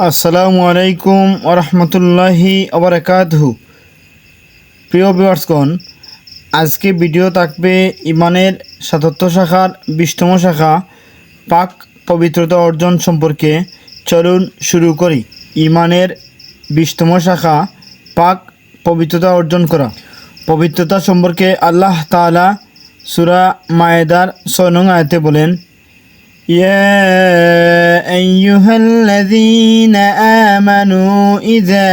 আসসালামু আলাইকুম ওরহমতুল্লাহি ওবরাকাতুহু। প্রিয় ভিউয়ার্সগণ, আজকে ভিডিও থাকবে ইমানের ৭৭ শাখার ২০তম শাখা পাক পবিত্রতা অর্জন সম্পর্কে। চলুন শুরু করি। ইমানের ২০তম শাখা পাক পবিত্রতা অর্জন করা। পবিত্রতা সম্পর্কে আল্লাহ তাআলা সূরা মায়েদার ৬ নং আয়াতে বলেন, يا أيها الذين آمنوا إذا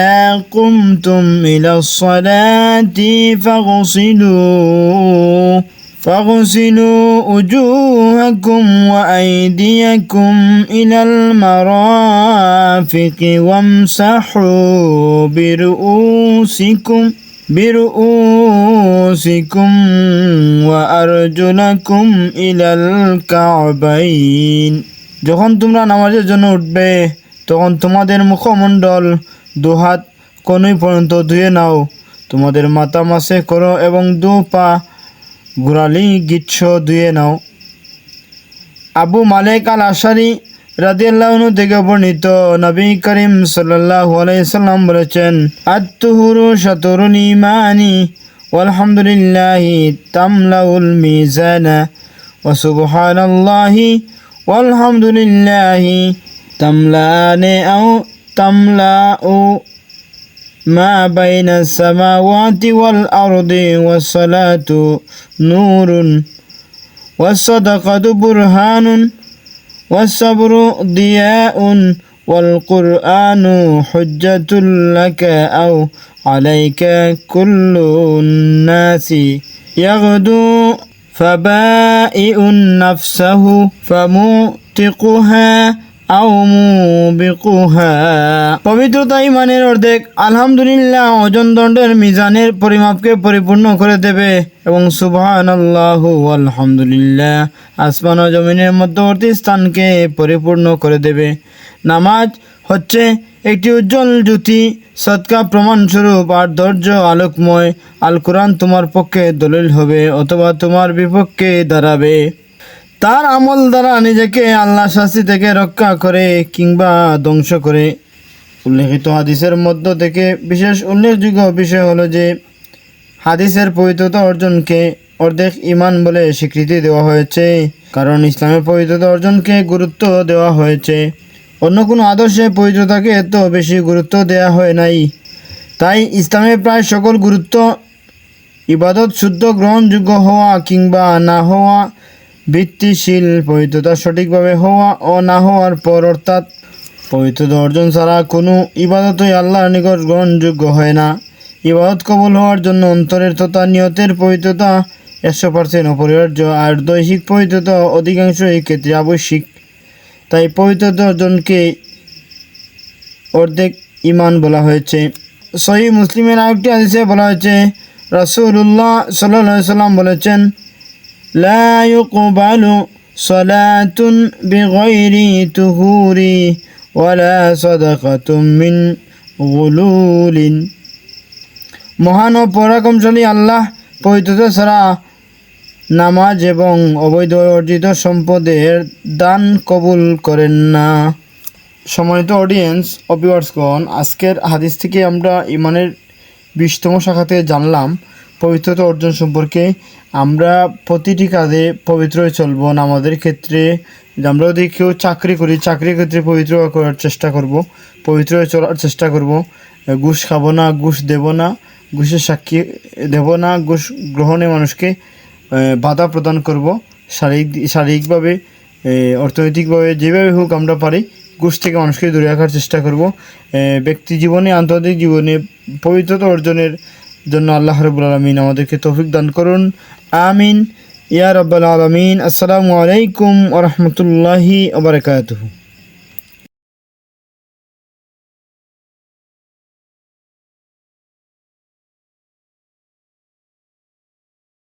قمتم إلى الصلاة فاغسلوا وجوهكم وأيديكم إلى المرافق وامسحوا برؤوسكم وأرجلكم إلى الكعبين। যখন তোমরা নামাজের জন্য উঠবে তখন তোমাদের মুখমণ্ডল দুহাত কনুই পর্যন্ত ধুয়ে নাও, তোমাদের মাথা মাসে করো এবং দু পা গোড়ালি গিচ্ছ ধুয়ে নাও। আবু মালিক আল আশারি রাদিয়াল্লাহু আনহু থেকে বর্ণিত, নবী করিম সাল্লাল্লাহু আলাইহি সাল্লাম বলেছেন, আত-তুহুরু শাতরুল ঈমানি ওয়ালহামদুলিল্লাহি তামলাউল মিজানা ওয়া সুবহানাল্লাহি ওয়ালহামদুলিল্লাহি তামলানে আও তামলাউ মা বাইনাস সামাওয়াতি ওয়াল আরদি ওয়াস সালাতু নূরুন ওয়াস সাদাকাতু বুরহানুন والصبر ضياء والقرآن حجة لك أو عليك كل الناس يغدو فبائع نفسه فموتقها أو موبقها। পবিত্রতা ইমানের অর্ধেক। আলহামদুলিল্লাহ ওজন দণ্ডের মিজানের পরিমাপকে পরিপূর্ণ করে দেবে এবং সুবহানাল্লাহু আলহামদুলিল্লাহ আসমান ও জমিনের মধ্যবর্তী স্থানকে পরিপূর্ণ করে দেবে। নামাজ হচ্ছে একটি উজ্জ্বল জ্যোতি, সৎকা প্রমাণস্বরূপ আর ধৈর্য আলোকময়। আল কোরআন তোমার পক্ষে দলিল হবে অথবা তোমার বিপক্ষে দাঁড়াবে। তার আমল দ্বারা নিজেকে আল্লাহর শাস্তি থেকে রক্ষা করে কিংবা ধ্বংস করে। উল্লেখিত হাদিসের মধ্য থেকে বিশেষ উল্লেখযোগ্য বিষয় হলো যে হাদিসের পবিত্রতা অর্জনকে অর্ধেক ঈমান বলে স্বীকৃতি দেওয়া হয়েছে, কারণ ইসলামের পবিত্রতা অর্জনকে গুরুত্ব দেওয়া হয়েছে। অন্য কোনো আদর্শে পবিত্রতাকে এত বেশি গুরুত্ব দেওয়া হয় নাই। তাই ইসলামের প্রায় সকল গুরুত্ব ইবাদত শুদ্ধ গ্রহণযোগ্য হওয়া কিংবা না হওয়া ভিত্তিশীল পবিত্রতা সঠিকভাবে হওয়া ও না হওয়ার পর, অর্থাৎ পবিত্রতা অর্জন ছাড়া কোনো ইবাদতই আল্লাহর নিকট গ্রহণযোগ্য হয় না। ইবাদত কবুল হওয়ার জন্য অন্তরের তথা নিয়তের পবিত্রতা 100% অপরিহার্য, আর দৈহিক পবিত্রতা অধিকাংশ এই ক্ষেত্রে আবশ্যিক। তাই পবিত্রতা অর্জনকে অর্ধেক ঈমান বলা হয়েছে। সহিহ মুসলিমের আরেকটি হাদিসে বলা হয়েছে, রাসূলুল্লাহ সাল্লাল্লাহু আলাইহি সাল্লাম বলেছেন, লা ইউকবালু সালাতুন বিগাইরি তুহুরি ওয়ালা সাদাকাতুম মিন গুলুলিন। মহান ও পরাক্রমশালী আল্লাহ পবিত্রতা ছাড়া নামাজ এবং অবৈধ অর্জিত সম্পদের দান কবুল করেন না। সম্মানিত অডিয়েন্স ও ভিউয়ার্সগণ, আজকের হাদিস থেকে আমরা ইমানের ২০তম শাখাতে জানলাম পবিত্রতা অর্জন সম্পর্কে। আমরা প্রতিটি কাজে পবিত্র হয়ে চলব। নামাজের ক্ষেত্রে আমরা যদি কেউ চাকরি করি, চাকরির ক্ষেত্রে পবিত্র করার চেষ্টা করব, পবিত্র হয়ে চলার চেষ্টা করব। ঘুষ খাবো না, ঘুষ দেব না, ঘুষের সাক্ষী দেব না, ঘুষ গ্রহণে মানুষকে বাধা প্রদান করব। শারীরিকভাবে অর্থনৈতিকভাবে যেভাবে হোক আমরা পারি ঘুষ থেকে মানুষকে দূরে রাখার চেষ্টা করব। ব্যক্তি জীবনে আন্তর্জাতিক জীবনে পবিত্রতা অর্জনের জন্য আল্লাহ রাব্বুল আলামিন আমাদেরকে তৌফিক দান করুন। আমিন ইয়া রাব্বাল আলামিন। আসসালামু আলাইকুম ওয়া রাহমাতুল্লাহি ওয়া বারাকাতুহু।